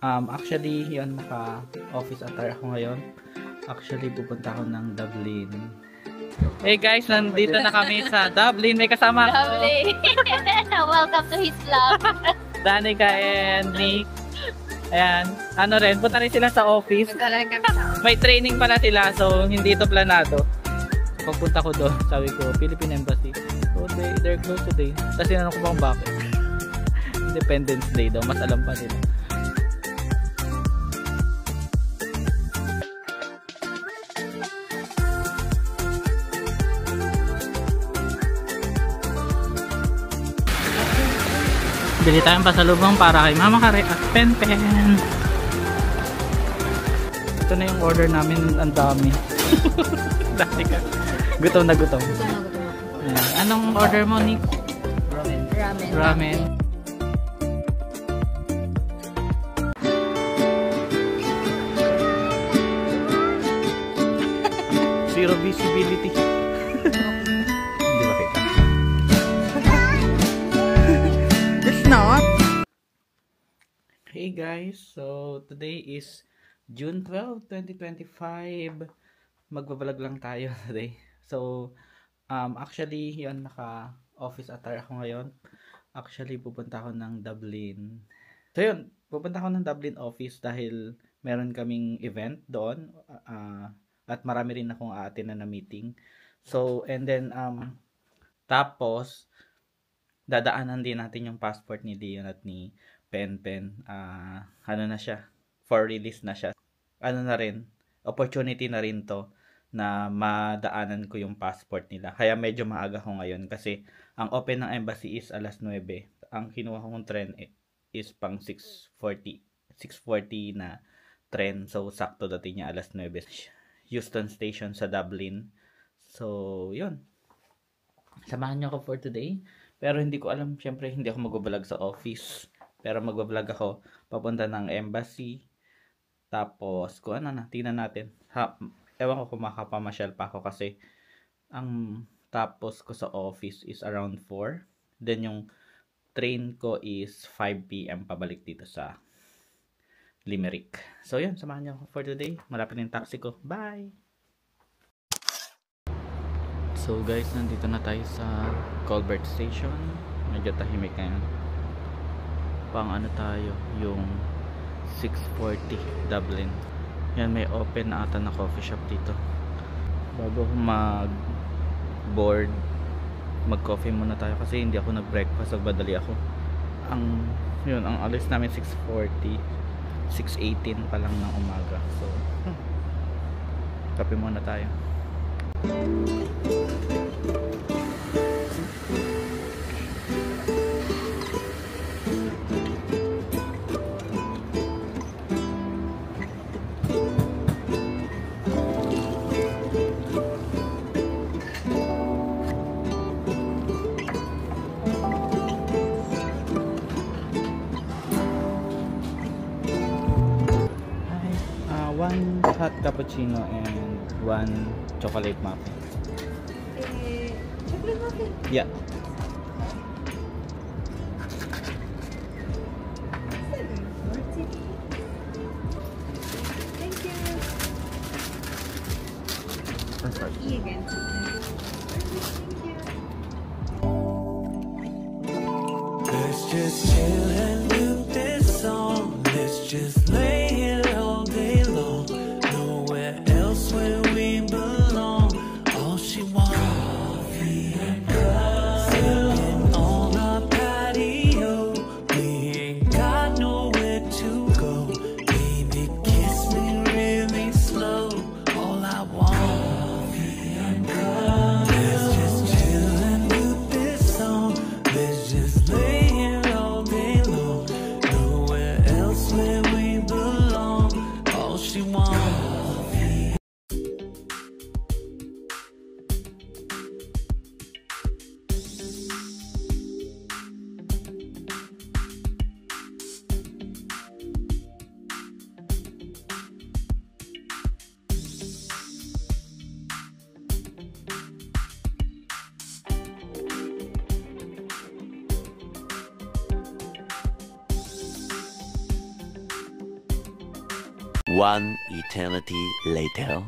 Actually, yun, naka-office attire ako ngayon. Actually, pupunta ako ng Dublin. Hey guys, nandito na kami sa Dublin. May kasama ako. Dublin! Welcome to his love. Danica and Nick. Ayan. Ano rin, punta rin sila sa office. May training pala sila, so hindi ito planado. Pagpunta ko doon, sabi ko, Philippine Embassy. So they're closed today. Tapos sinanong ko bang bakit. Independence Day daw, mas alam pa nila. Bili tayong pasalubong para kay Mama Kare at Pen Pen. Ito na yung order namin, ang dami. Dami ka. Gutom na gutom. Ayan. Anong order mo, Nick? Ramen. Zero visibility. Hindi ba kita? It's not. Hey guys, so today is June 12, 2025. Magbablog lang tayo today. So, actually, yun, naka-office attire ako ngayon. Actually, pupunta ako ng Dublin. So yun, pupunta ako ng Dublin office dahil meron kaming event doon. At marami rin akong aatenan na meeting. So, and then, tapos, dadaanan din natin yung passport ni Dion at ni Pen Pen. Ano na siya? For release na siya. Ano na rin? Opportunity na rin to na madaanan ko yung passport nila. Kaya medyo maaga ko ngayon kasi ang open ng embassy is alas 9. Ang kinuha kong tren is pang 6:40 na tren. So, sakto dating niya alas 9. Euston Station sa Dublin. So, yun. Samahan niyo ako for today. Pero hindi ko alam, syempre hindi ako mag-vlog sa office. Pero mag-vlog ako papunta ng embassy. Tapos, kung ano na, tingnan natin. Ewan ko kung makapamasyal pa ako kasi ang tapos ko sa office is around 4. Then yung train ko is 5 PM pabalik dito sa Limerick. So yun, samahan niyo ako for today. Malapit na yung taxi ko. Bye! So guys, nandito na tayo sa Colbert Station. Medyo tahimik ngayon. Pang ano tayo, yung 6:40 Dublin. Yan, may open na ata na coffee shop dito. Bago ko mag-board, mag-coffee muna tayo kasi hindi ako nag-breakfast. Nagbadali ako. Yun, ang alis namin 6:40. 6:18 pa lang ng umaga. So, kape muna tayo. One hot cappuccino and one chocolate muffin. Chocolate muffin? Yeah. Thank you. Perfect. E again. Let's just chill and do this song. Let's just lay here all day long. Nowhere else where we belong. All she wants, coffee and cups. Sitting on our patio. We ain't got nowhere to go. Baby, kiss me really slow. All I want, coffee and cups. Let's just chill and do this song. Let's just lay here all day long. Nowhere else where we belong. One eternity later.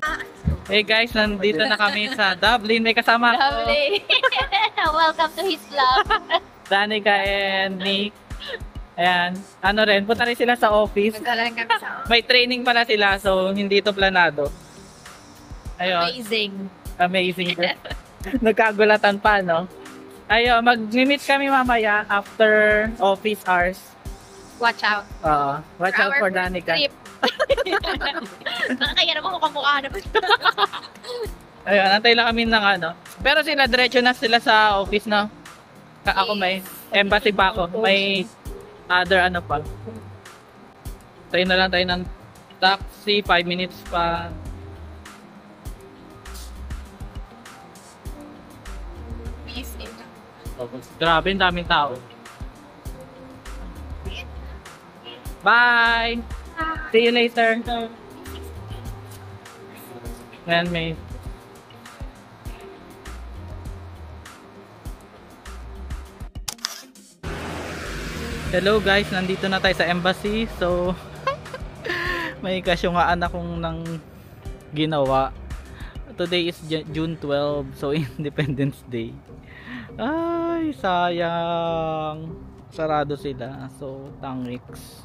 Hey guys, nandito na kami sa Dublin. May kasama ako. Lovely. Welcome to his love. Danica and Nick. Ayan. Ano rin, punta rin sila sa office. Magkaroon kami sa May training pala sila, so hindi ito planado. Ayun. amazing. Amazing. Nagkagulatan pa, no? Ayun, mag-meet kami mamaya after office hours. Watch out. Watch out Our for first Danica. trip. Nakakaya naman mukha-mukha naman. Ayun, antay lang kami ng ano. Pero sila, diretso na sila sa office, no? Ako may embassy pa ako. May other ano pa. Tayo na lang tayo ng taxi. 5 minutes pa. Grabe, ang daming tao. Bye! See you later. Ayan, may hello guys, nandito na tayo sa embassy. So may kasyungaan akong nang ginawa. Today is June 12, so Independence Day. Ay, sayang. Sarado sila. So, thanks.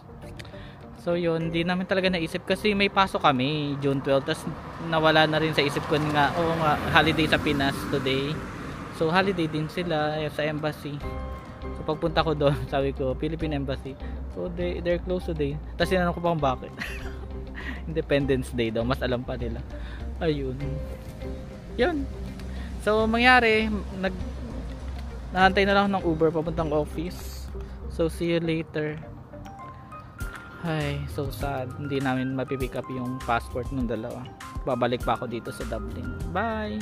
So, yun. Hindi namin talaga naisip kasi may pasok kami June 12. Tapos, nawala na rin sa isip ko nga, nga, holiday sa Pinas today. So, holiday din sila sa embassy. So, pagpunta ko doon, sabi ko, Philippine Embassy. So, they're closed today. Tapos, sinanong ko pa kung bakit. Independence Day daw. Mas alam pa nila. Ayun. Yun. So, mangyari, nahantay na lang ng Uber papuntang office. So, see you later. Ay, so sad. Hindi namin mapipick up yung passport ng dalawa. Babalik pa ako dito sa Dublin. Bye!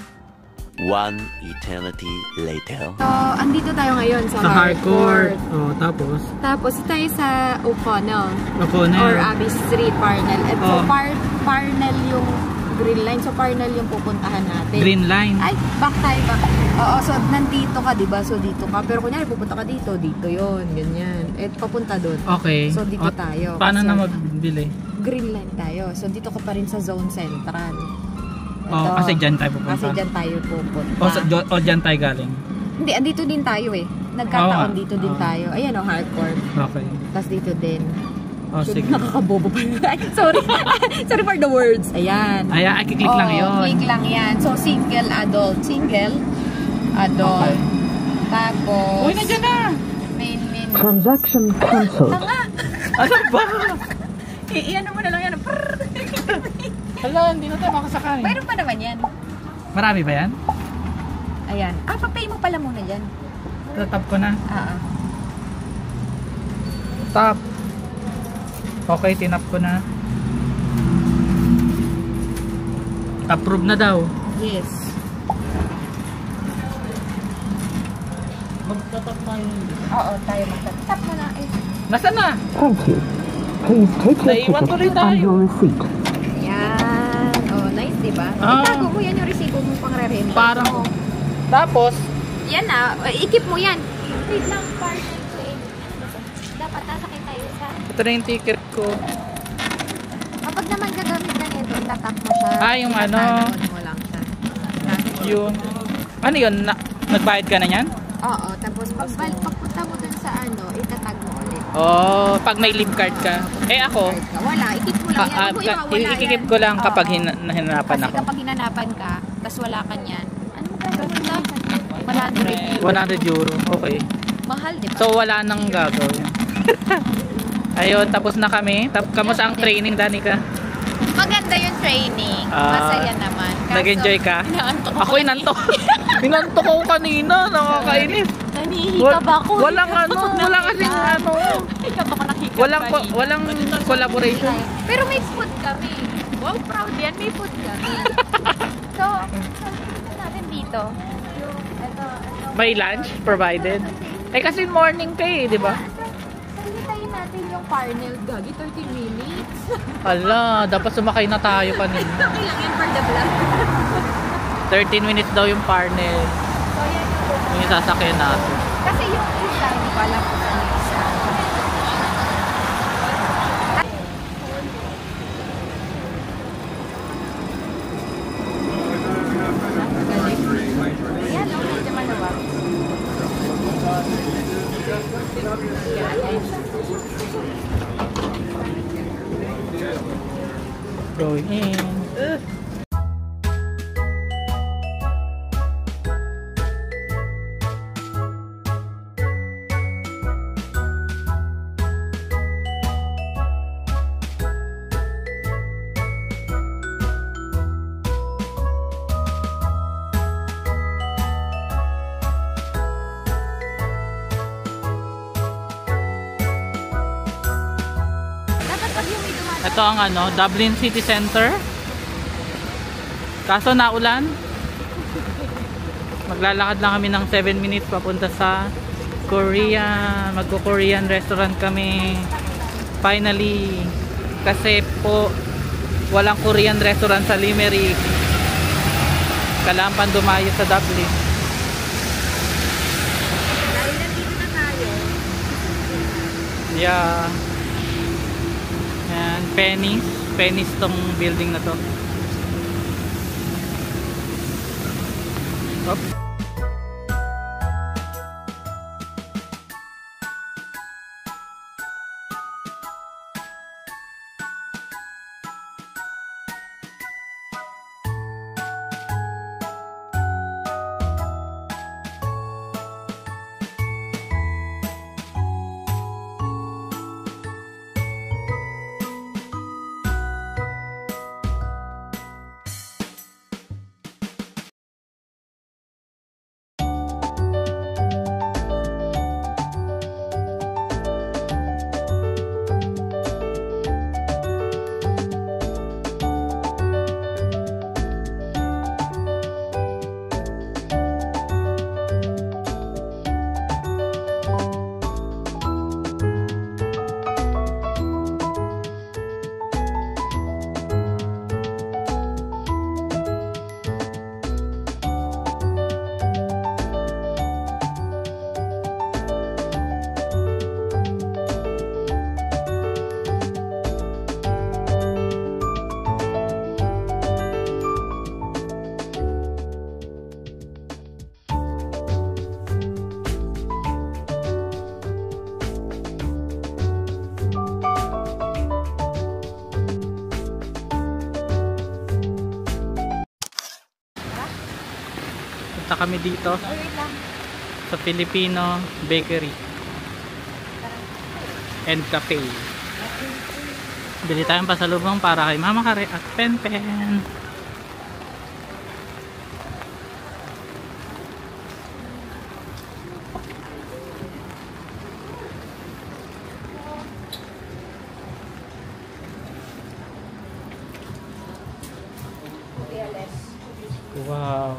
One eternity later. So, andito tayo ngayon sa Harcourt. Oh, tapos? Tapos tayo sa O'Connell. O'Connell. Or Abbey Street, Parnell. At so, Oh. Parnell yung Green Line. So, Parnell yung pupuntahan natin. Green Line. Ay, back tayo, back. Oo, so, nandito ka, diba? So, dito ka. Pero kunyari, pupunta ka dito. Dito yon ganyan. At papunta doon. Okay. So, dito tayo. Paano Kasi na magbili? Green Line tayo. So, dito ka pa rin sa Zone Central. Oh, kasi dyan tayo pupunta. Kasi dyan tayo pupunta. O dyan tayo galing. Hindi, andito din tayo eh. Nagkataon Oo, dito din tayo. Ayan o, Harcourt. Okay. Tapos dito din. Oh, So, sige. nakakabobo pa. Ay, sorry. Sorry for the words. Ayan. Ayan, ay, kiklik lang Oo, yun. click lang yan. So, single, adult. Single, adult. Okay. Tapos, Uy, nandiyan na! main menu. Transaction cancelled. Ano ba? Iyan mo na lang yan. Prrr. Hala, hindi na tayo makasakay. Mayroon pa naman yan. Marami ba yan? Ayan. Ah, papay mo pala muna dyan. Tatap ko na. Tap. Okay, tinap ko na. Approve na daw. Yes. Magtatap tayo. Oo, tayo magtatap mo na eh. Nasaan na? Thank you. Please take your Naiwan ko rin ticket and tayo. your receipt. Yan. Oh, nice, diba? Ah. Itago mo yan yung resibo mo pang re-reimburse. Parang- Tapos, Yan na. Ikip mo yan. Wait lang, partner ko eh. Dapat nasakay tayo sa... ito na yung ticket ko. Kapag naman gagamit ka nito, itatap mo siya. Ah, yung ano. Itatag mo lang siya. Yung, ano yun? Nagbayad ka na yan? Oo. Tapos pagpunta mo dun sa ano, itatag mo ulit. Oh, pag may leave card ka. Eh ako, Wala. Ikip mo lang yan. Huwag mo iwawala yan. ikikip ko lang kapag Oo. hinanapan Kasi ako. kapag hinanapan ka, tapos wala ka niyan, ano gagawin lang? 100 100 euro. Okay. Mahal, di ba? So, wala nang gagawin. Ayun, tapos na kami. Kamusta ang training, Danica? Maganda yung training. Masaya naman. Kaso, Nag-enjoy ka? inaantok Ako inantok. Inantok ako kanina. Nakakainis. Nanihikab ako. Walang ano, wala kasing ano. Hikab ako nakikab Walang collaboration. Pero may food kami. Wow, proud yan. May food kami. So, sabi natin dito. Yung, ito. May lunch provided. Eh kasi morning kayo, di ba? Salitayin natin yung Parnell. Gagi, 30 minutes. Ala, dapat sumakay na tayo kanina. Okay lang yan for the vlog. 13 minutes daw yung Parnell. So, yan yung Yung sasakyan natin. kasi yung isa, hindi ko alam kung ano yung isa. Going in. Dapat pag yung may dumadaan. Ito ang ano, Dublin City Center. Kaso naulan. Maglalakad lang kami ng 7 minutes papunta sa Korea. Magko-Korean restaurant kami. Finally. Kasi po walang Korean restaurant sa Limerick. Kalampan dumayo sa Dublin. Dahil nandito na tayo. Yeah. And Penny's. Penny's tong building na to. Oops. Punta kami dito Wait lang. sa Filipino Bakery and Cafe. Bili tayong pasalubong para kay Mama Kare at Penpen. Wow.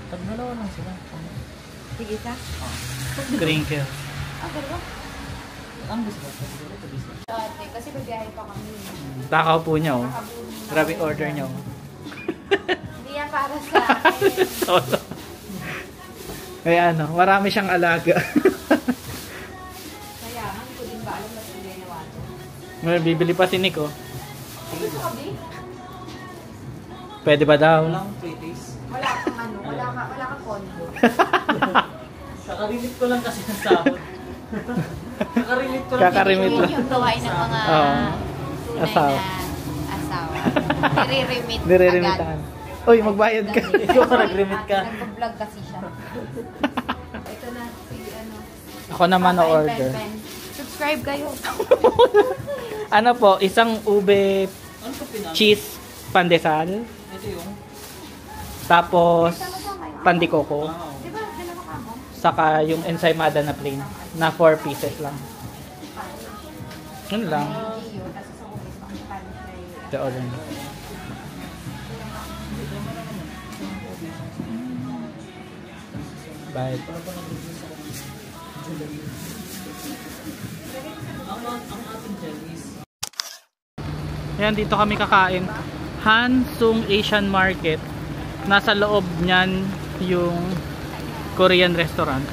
Tagdalawa lang sila. Sige ka. Crinkle. Okay ba? Ang gusto ko ito business. Ate, kasi babiyahe pa kami. Takaw po niya oh. Grabe order niya oh. Hindi yan para sa akin. Solo. Kaya ano, marami siyang alaga. Kaya, hindi ko din ba alam na sila ginawa to. May bibili pa si Nico. Gusto ka, Bi? Pwede ba daw? Wala kang ano, wala kang kondo. Kakarimit ko lang kasi ng sahod. Kakarimit Yun lang. yung gawain ng mga Oo. tunay Asawa. na asawa. Nire-remit Nire-remitahan. Uy, magbayad ka. Ikaw pa nag-remit ka. Nag-vlog kasi siya. Ito na, sige ano. Ako naman Papa and order. Pen. Subscribe kayo. Ano po, isang ube Ano ko pinag? cheese pandesal. Ito yung... Tapos Sama-sama yun. pandikoko. Wow. Di ba, dalawa ka mo? Saka yung ensaymada na plain. Na 4 pieces lang. Yun lang. Gio, tapos sa ulit, pakipano siya yun. The order. Bye. Ang ating jellies. Ayan, dito kami kakain. Hansung Asian Market. Nasa loob niyan yung Korean restaurant.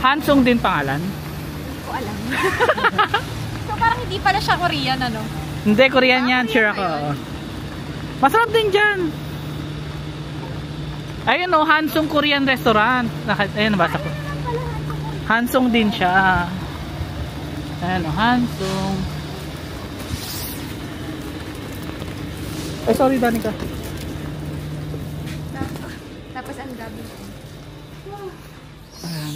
Hansung din pangalan? Hindi ko alam. So parang hindi pala siya Korean, ano? Hindi, Korean yan. Sure ako. Oo. Masarap din dyan. Ayun o, Hansong Korean Restaurant. Ayun, nabasa ko. Hansong din siya. Ayan o, Hansong. Ay, sorry, Danica. Tapos ang gabi. Ayan.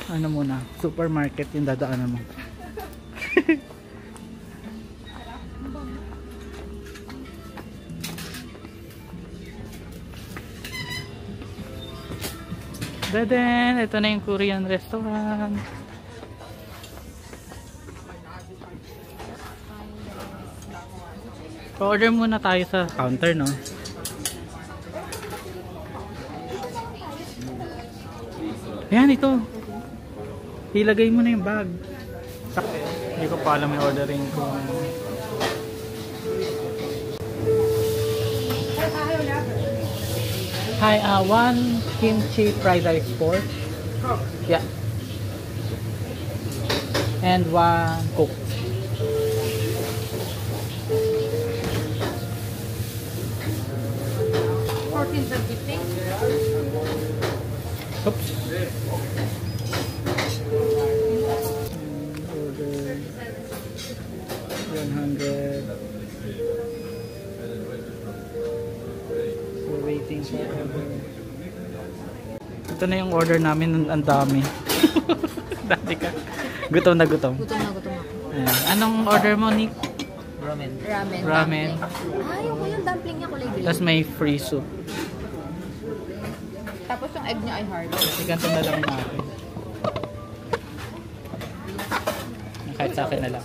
Ano muna, supermarket yung dadaanan mo. Then, ito na yung Korean restaurant. Pa-order muna tayo sa counter, no? Ayan, ito. Ilagay mo na yung bag. Hindi ko pa alam yung ordering ko. Hi, one kimchi fried rice pork. Yeah. And one coke. Oops. Order 100. We're waiting for order. Ito na yung order namin, ang dami. Dati ka. Gutom na gutom. Gutom na gutom ako. Ayan. Anong order mo, Nick? Ramen. Ramen. Ay, ako yung dumpling niya kulay green. Tapos may free soup. Tapos yung egg niya ay hard. Kasi ganito na lang natin. Kahit sa akin na lang.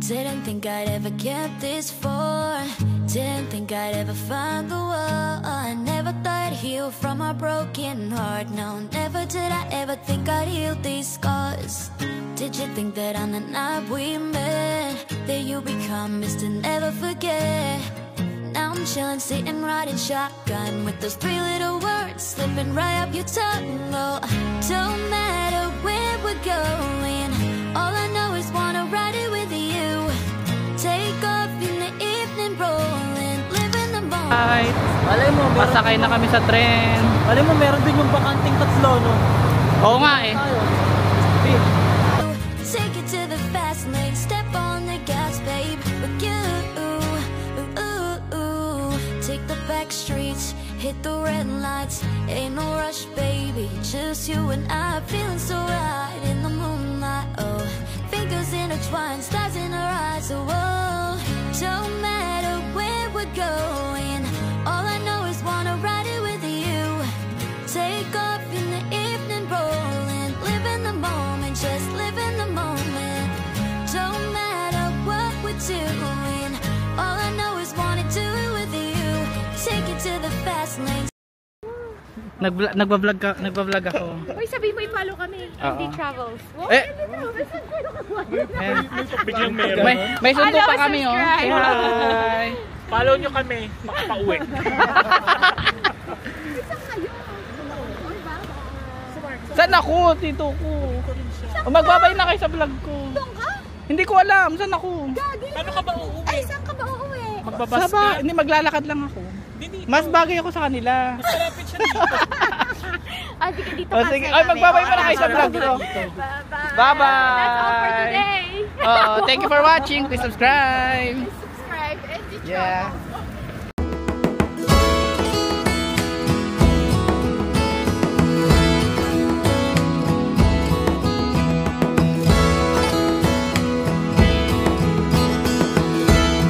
Didn't think I'd ever get this far. Didn't think I'd ever find the one. I never thought I'd heal from a broken heart. No, never did I ever think I'd heal these scars. Did you think that on the night we met, that you become Mr. Never Forget? Now I'm chilling, sitting, riding shotgun with those three little words slipping right up your tongue. Oh, don't matter where we're going, all I know is wanna ride it with you. Take off in the evening, rolling, live in the moment. Hi! Alay mo, Pasakay na kami sa tren. alay mo, meron din yung bakanting tatlo, no? Oo nga eh. Take it to the fast lane, step on the gas, babe. With you, take the back streets, hit the red lights. Ain't no rush, baby, just you and I, feeling so right in the moonlight. Oh, fingers intertwined, stars in our eyes. Oh, don't matter where we're going, all I know is wanna ride it with you. Take off in the evening, rolling, live in the moment, just live in the moment. Don't matter what we're doing, all I know is wanna do it with you. Take it to the fast lane. Nagbablog ako. Uy, sabi mo i-follow kami. MD Travels. Wow, Eh! Biglang meron. May sundo Hello, pa kami, oh. subscribe. Hi! Follow nyo kami, makapauwi. Saan ako? Dito ko. O, magbabay na kayo sa vlog ko. Doon ka? Hindi ko alam. Saan ako? Gagi. Ano ka ba uuwi? Ay, saan ka ba uuwi? Magbabas Sa ba? Hindi, maglalakad lang ako. Hindi. Mas bagay ako sa kanila. Malapit siya dito. Ah, sige, dito O, ka. sige. Ay, magbabay pa na kayo sa vlog ko. Bye-bye. Bye-bye. That's all for today. Thank you for watching. Please subscribe. Subscribe and Yeah.